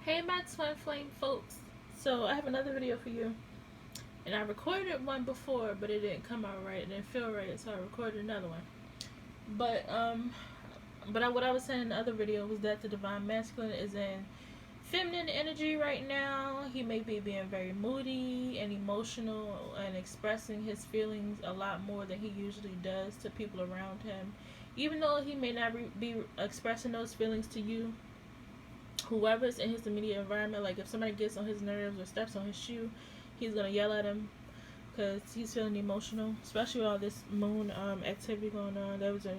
Hey my twin flame folks. So I have another video for you. And I recorded one before, but it didn't come out right. It didn't feel right, so I recorded another one. But what I was saying in the other video was that the divine masculine is in feminine energy right now. He may be being very moody and emotional and expressing his feelings a lot more than he usually does to people around him. Even though he may not be expressing those feelings to you, whoever's in his immediate environment, like if somebody gets on his nerves or steps on his shoe, he's gonna yell at him because he's feeling emotional, especially with all this moon activity going on. There was a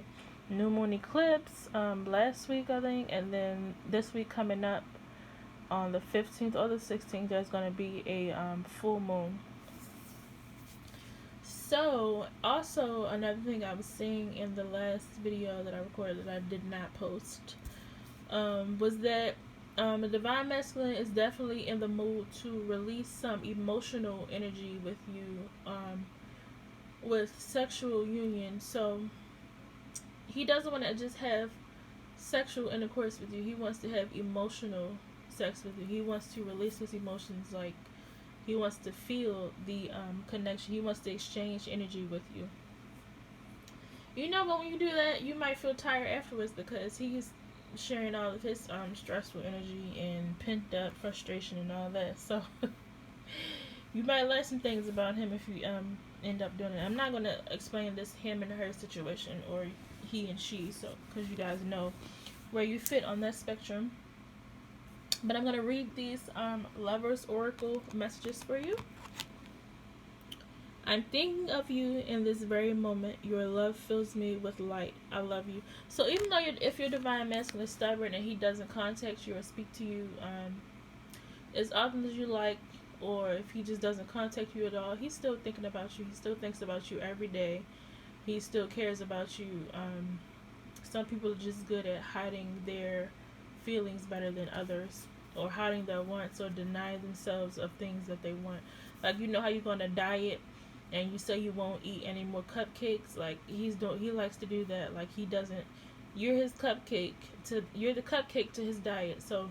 new moon eclipse last week, I think, and then this week coming up on the 15th or the 16th, there's going to be a full moon. So, also, another thing I was seeing in the last video that I recorded that I did not post was that the divine masculine is definitely in the mood to release some emotional energy with you with sexual union. So he doesn't want to just have sexual intercourse with you. He wants to have emotional sex with you. He wants to release his emotions. Like, he wants to feel the connection. He wants to exchange energy with you. You know, but when you do that, you might feel tired afterwards because he's sharing all of his stressful energy and pent up frustration and all that. So you might learn some things about him if you end up doing it. I'm not gonna explain this him and her situation or he and she, so because you guys know where you fit on that spectrum. But I'm gonna read these lovers oracle messages for you. I'm thinking of you in this very moment. Your love fills me with light. I love you. So even though if your divine masculine is stubborn and he doesn't contact you or speak to you as often as you like, or if he just doesn't contact you at all, he's still thinking about you. He still thinks about you every day. He still cares about you. Some people are just good at hiding their feelings better than others, or hiding their wants, or denying themselves of things that they want. Like, you know how you're going to diet and you say you won't eat any more cupcakes. Like, he likes to do that. Like, he doesn't. You're his cupcake you're the cupcake to his diet. So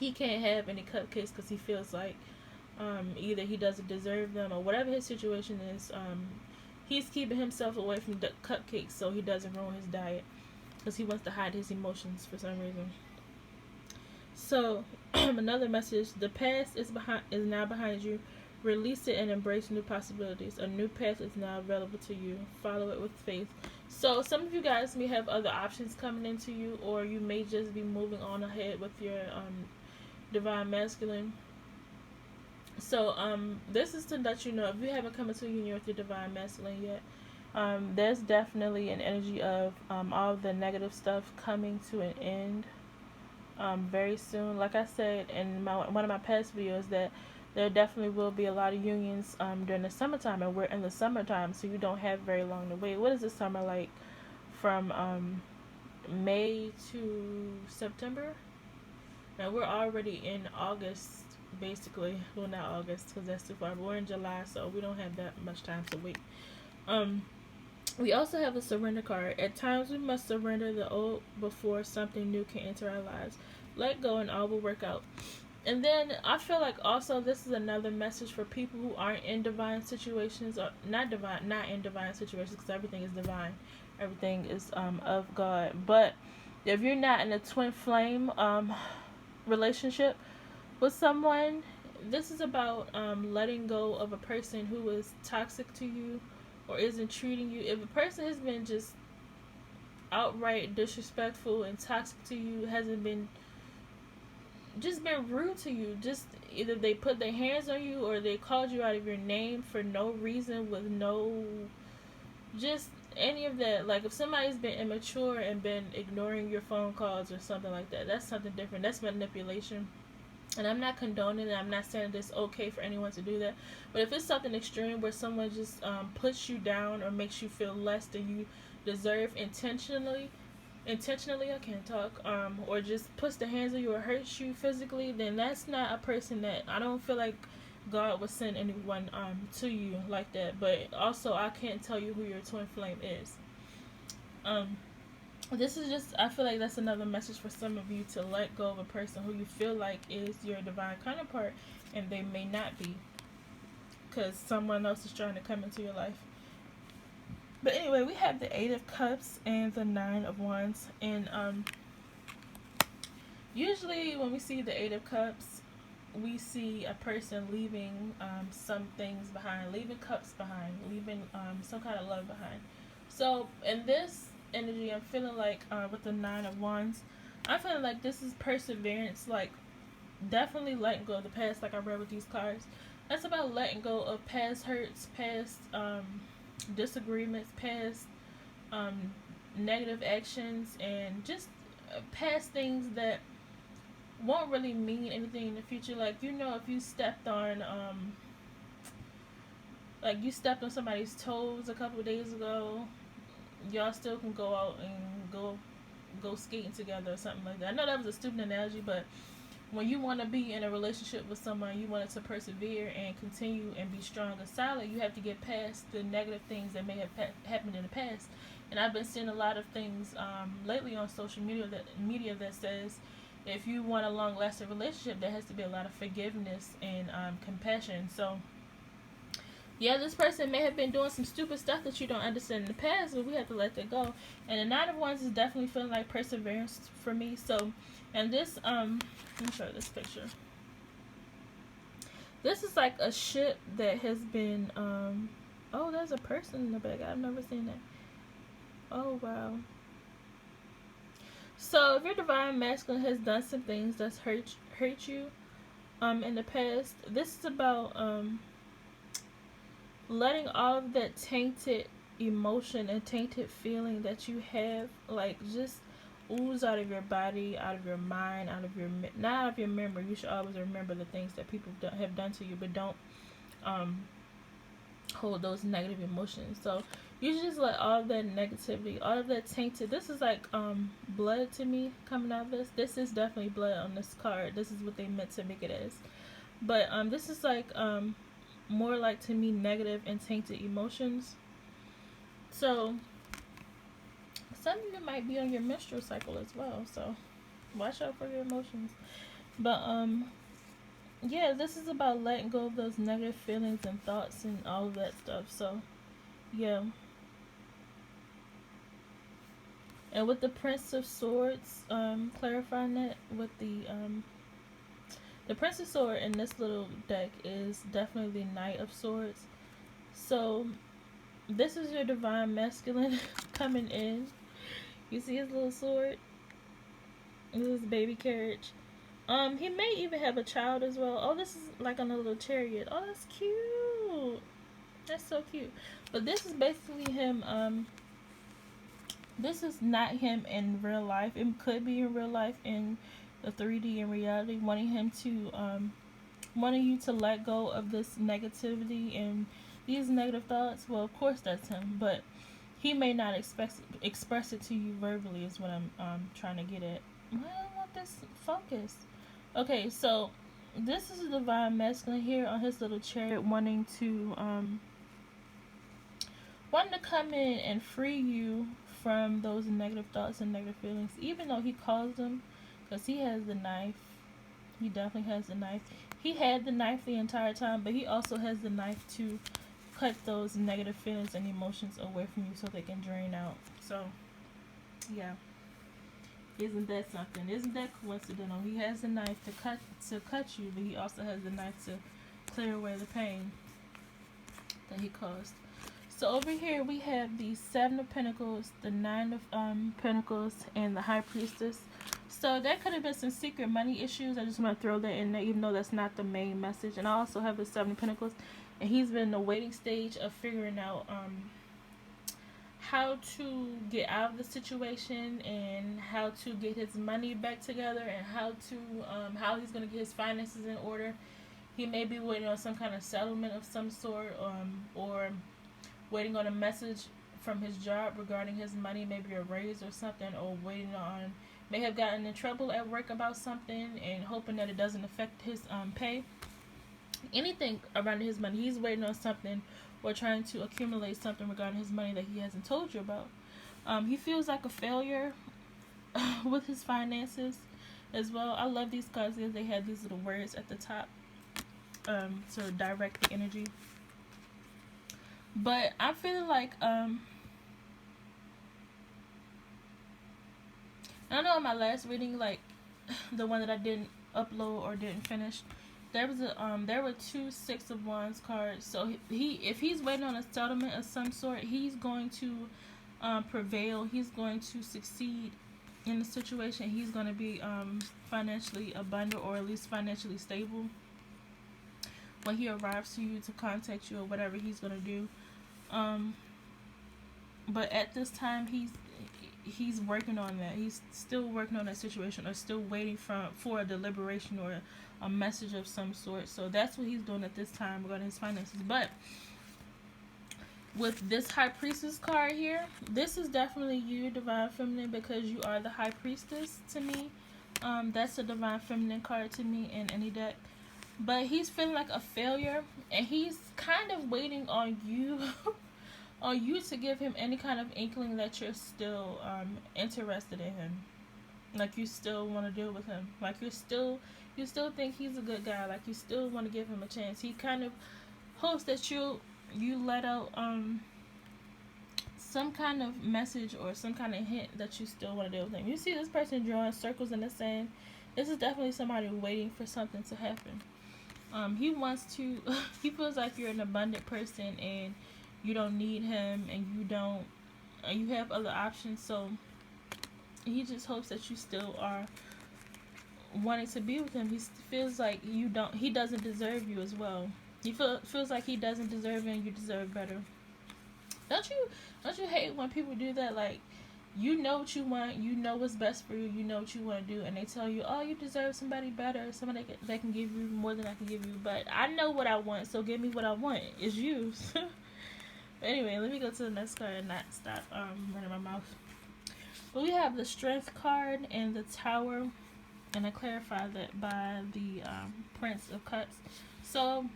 he can't have any cupcakes because he feels like either he doesn't deserve them or whatever his situation is. He's keeping himself away from the cupcakes so he doesn't ruin his diet because he wants to hide his emotions for some reason. So another message: the past is now behind you. Release it and embrace new possibilities. A new path is now available to you. Follow it with faith. So some of you guys may have other options coming into you, or you may just be moving on ahead with your divine masculine. So this is to let you know, if you haven't come into union with your divine masculine yet, there's definitely an energy of all the negative stuff coming to an end very soon. Like I said in one of my past videos, that there definitely will be a lot of unions during the summertime, and we're in the summertime, so you don't have very long to wait. What is the summer like from May to September? Now we're already in August, basically. Well, not August because that's too far, but we're in July, so we don't have that much time to wait. We also have the surrender card. At times we must surrender the old before something new can enter our lives. Let go and all will work out. And then I feel like also this is another message for people who aren't in divine situations, or not in divine situations, because everything is divine, everything is of God. But if you're not in a twin flame relationship with someone, this is about letting go of a person who is toxic to you or isn't treating you. If a person has been just outright disrespectful and toxic to you, hasn't been just been rude to you, just either they put their hands on you or they called you out of your name for no reason, with no just any of that. Like, if somebody's been immature and been ignoring your phone calls or something like that, that's something different. That's manipulation. And I'm not condoning it. I'm not saying it's okay for anyone to do that. But if it's something extreme where someone just puts you down or makes you feel less than you deserve intentionally, I can't talk, or just puts their hands on you or hurts you physically, then that's not a person that, I don't feel like God would send anyone to you like that. But also, I can't tell you who your twin flame is. this is just, I feel like that's another message for some of you to let go of a person who you feel like is your divine counterpart, and they may not be, because someone else is trying to come into your life. But anyway, we have the Eight of Cups and the Nine of Wands. And usually when we see the Eight of Cups, we see a person leaving some things behind, leaving cups behind, leaving some kind of love behind. So in this energy, I'm feeling like with the Nine of Wands, I'm feeling like this is perseverance, like definitely letting go of the past, like I read with these cards. That's about letting go of past hurts, past disagreements, past negative actions, and just past things that won't really mean anything in the future. Like, you know, if you stepped on like you stepped on somebody's toes a couple of days ago, y'all still can go out and go skating together or something like that. I know that was a stupid analogy, but when you want to be in a relationship with someone, you want it to persevere and continue and be strong and solid, you have to get past the negative things that may have happened in the past. And I've been seeing a lot of things lately on social media that says if you want a long lasting relationship, there has to be a lot of forgiveness and compassion. So yeah, this person may have been doing some stupid stuff that you don't understand in the past, but we have to let that go. And the Nine of Wands is definitely feeling like perseverance for me. So, and this, let me show you this picture. This is like a ship that has been, oh, there's a person in the back. I've never seen that. Oh, wow. So, if your divine masculine has done some things that's hurt you, in the past, this is about, letting all of that tainted emotion and tainted feeling that you have, like, just ooze out of your body, out of your mind, out of your, not out of your memory. You should always remember the things that people have done to you, but don't hold those negative emotions. So you should just let all of that negativity, all of that tainted, this is like blood to me coming out of this. This is definitely blood on this card. This is what they meant to make it as. But this is like more like, to me, negative and tainted emotions. So some of you might be on your menstrual cycle as well, so watch out for your emotions. But yeah, this is about letting go of those negative feelings and thoughts and all of that stuff. So yeah. And with the Prince of Swords, clarifying that with the Prince of Swords in this little deck is definitely the Knight of Swords. So this is your divine masculine coming in. You see his little sword? This is baby carriage. He may even have a child as well. Oh, this is like on a little chariot. Oh, that's cute. That's so cute. But this is basically him. This is not him in real life. It could be in real life in the 3D in reality, wanting him to wanting you to let go of this negativity and these negative thoughts. Well, of course that's him, but he may not express it to you verbally is what I'm trying to get at. I don't want this focus. Okay, so this is a divine masculine here on his little chariot, wanting to come in and free you from those negative thoughts and negative feelings, even though he caused them. Because he has the knife. He definitely has the knife. He had the knife the entire time, but he also has the knife to cut those negative feelings and emotions away from you so they can drain out. So, yeah. Isn't that something? Isn't that coincidental? He has the knife to cut you, but he also has the knife to clear away the pain that he caused. So over here we have the Seven of Pentacles, the Nine of Pentacles, and the High Priestess. So that could have been some secret money issues. I just want to throw that in there, even though that's not the main message. And I also have the Seven of Pentacles, and he's been in the waiting stage of figuring out how to get out of the situation and how to get his money back together and how he's going to get his finances in order. He may be waiting on some kind of settlement of some sort, or waiting on a message from his job regarding his money, maybe a raise or something, or may have gotten in trouble at work about something and hoping that it doesn't affect his pay. Anything around his money, he's waiting on something or trying to accumulate something regarding his money that he hasn't told you about. He feels like a failure with his finances as well. I love these cards because they have these little words at the top to direct the energy. But I'm feeling like I know in my last reading, like the one that I didn't upload or didn't finish, there were two Six of Wands cards. So if he's waiting on a settlement of some sort, he's going to prevail. He's going to succeed in the situation. He's going to be financially abundant, or at least financially stable when he arrives to you to contact you or whatever he's going to do. But at this time, he's working on that. He's still working on that situation, or still waiting for a deliberation or a message of some sort. So that's what he's doing at this time regarding his finances. But with this High Priestess card here, this is definitely you, Divine Feminine, because you are the High Priestess to me. That's a Divine Feminine card to me in any deck. But he's feeling like a failure, and he's kind of waiting on you on you to give him any kind of inkling that you're still interested in him. Like you still want to deal with him. Like you still think he's a good guy. Like you still want to give him a chance. He kind of hopes that you let out some kind of message or some kind of hint that you still want to deal with him. You see this person drawing circles in the sand. This is definitely somebody waiting for something to happen. He wants to he feels like you're an abundant person and you don't need him, and you have other options. So he just hopes that you still are wanting to be with him. He feels like he doesn't deserve you as well. He feels like he doesn't deserve you and you deserve better. Don't you hate when people do that? Like, you know what you want, you know what's best for you, you know what you want to do, and they tell you, oh, you deserve somebody better, somebody that can give you more than I can give you. But I know what I want, so give me what I want. It's you. Anyway, let me go to the next card and not stop running my mouth. But we have the Strength card and the Tower, and I clarify that by the Prince of Cups. So,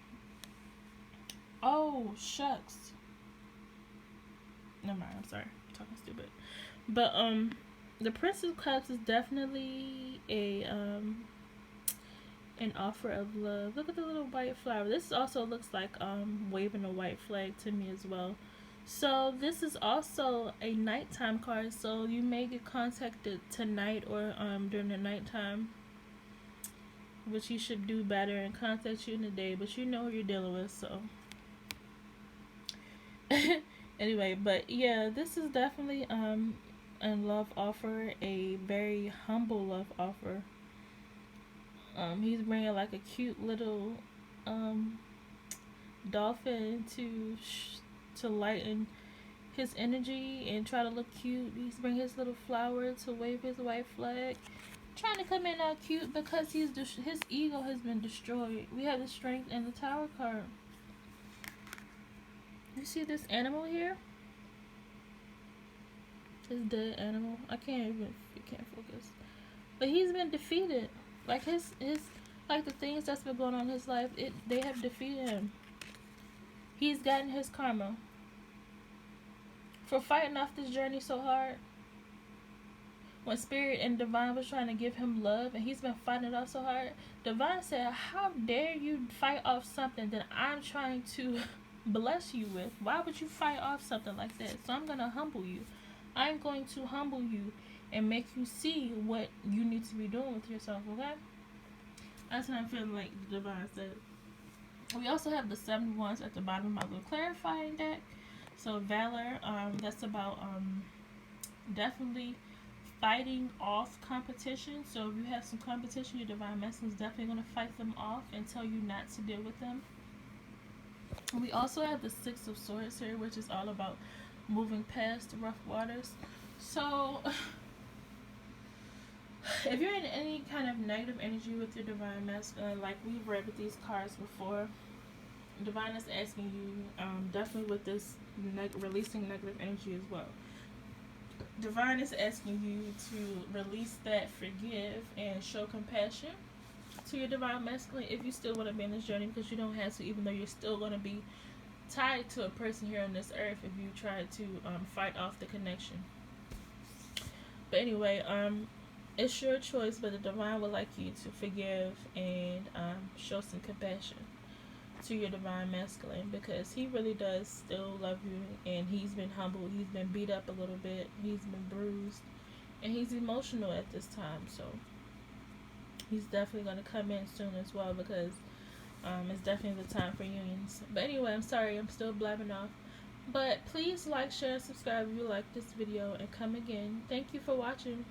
oh shucks, never mind. I'm sorry, I'm talking stupid. But the Prince of Cups is definitely an offer of love. Look at the little white flower. This also looks like waving a white flag to me as well. So this is also a nighttime card. So you may get contacted tonight or during the nighttime, which you should do better and contact you in the day. But you know who you're dealing with. So anyway, but yeah, this is definitely a love offer, a very humble love offer. He's bringing like a cute little dolphin to lighten his energy and try to look cute. He's bringing his little flower to wave his white flag, trying to come in all cute because his ego has been destroyed. We have the Strength and the Tower card. You see this animal here? This dead animal. I can't focus. But he's been defeated. Like his like the things that's been going on in his life, they have defeated him. He's gotten his karma for fighting off this journey so hard. When Spirit and Divine was trying to give him love and he's been fighting it off so hard, Divine said, how dare you fight off something that I'm trying to bless you with? Why would you fight off something like that? So I'm gonna humble you. I'm going to humble you and make you see what you need to be doing with yourself, okay? That's what I'm feeling like Divine said. We also have the 7 of Wands at the bottom of my little clarifying deck. So Valor, that's about definitely fighting off competition. So if you have some competition, your Divine Masculine is definitely going to fight them off and tell you not to deal with them. We also have the 6 of Swords here, which is all about moving past the rough waters. So if you're in any kind of negative energy with your Divine Masculine, like we've read with these cards before, Divine is asking you, definitely with this releasing negative energy as well. Divine is asking you to release that, forgive, and show compassion to your Divine Masculine if you still want to be in this journey, because you don't have to, even though you're still going to be tied to a person here on this earth if you try to fight off the connection. But anyway, it's your choice, but the divine would like you to forgive and show some compassion to your divine masculine, because he really does still love you, and he's been humbled, he's been beat up a little bit, he's been bruised, and he's emotional at this time. So he's definitely going to come in soon as well, because it's definitely the time for unions. But anyway, I'm sorry, I'm still blabbing off. But please like, share, and subscribe if you like this video, and come again. Thank you for watching.